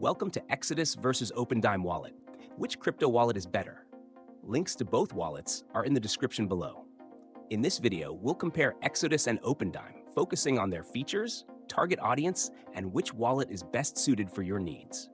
Welcome to Exodus versus OpenDime wallet. Which crypto wallet is better? Links to both wallets are in the description below. In this video, we'll compare Exodus and OpenDime, focusing on their features, target audience, and which wallet is best suited for your needs.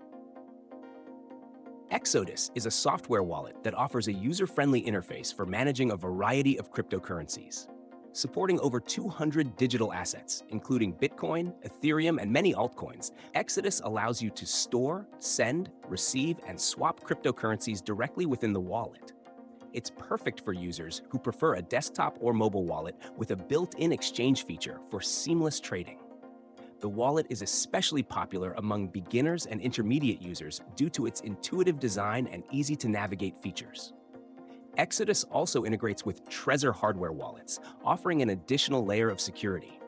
Exodus is a software wallet that offers a user-friendly interface for managing a variety of cryptocurrencies. Supporting over 200 digital assets, including Bitcoin, Ethereum, and many altcoins, Exodus allows you to store, send, receive, and swap cryptocurrencies directly within the wallet. It's perfect for users who prefer a desktop or mobile wallet with a built-in exchange feature for seamless trading. The wallet is especially popular among beginners and intermediate users due to its intuitive design and easy-to-navigate features. Exodus also integrates with Trezor hardware wallets, offering an additional layer of security.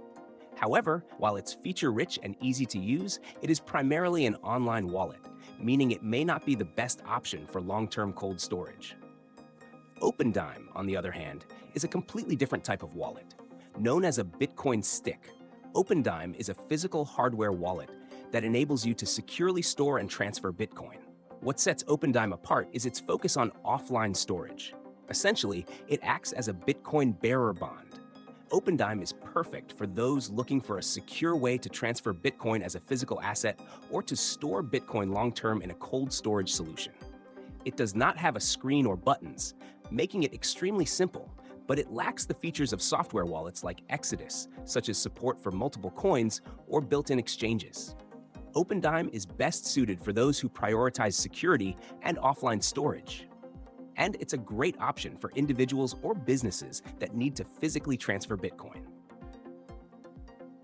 However, while it's feature-rich and easy to use, it is primarily an online wallet, meaning it may not be the best option for long-term cold storage. OpenDime, on the other hand, is a completely different type of wallet. Known as a Bitcoin stick, OpenDime is a physical hardware wallet that enables you to securely store and transfer Bitcoin. What sets OpenDime apart is its focus on offline storage. Essentially, it acts as a Bitcoin bearer bond. OpenDime is perfect for those looking for a secure way to transfer Bitcoin as a physical asset or to store Bitcoin long-term in a cold storage solution. It does not have a screen or buttons, making it extremely simple, but it lacks the features of software wallets like Exodus, such as support for multiple coins or built-in exchanges. OpenDime is best suited for those who prioritize security and offline storage. And it's a great option for individuals or businesses that need to physically transfer Bitcoin.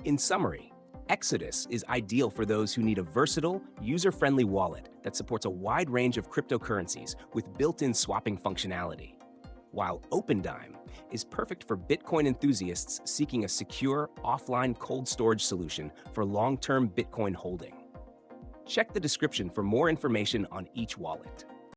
In summary, Exodus is ideal for those who need a versatile, user-friendly wallet that supports a wide range of cryptocurrencies with built-in swapping functionality, while OpenDime is perfect for Bitcoin enthusiasts seeking a secure, offline cold storage solution for long-term Bitcoin holding. Check the description for more information on each wallet.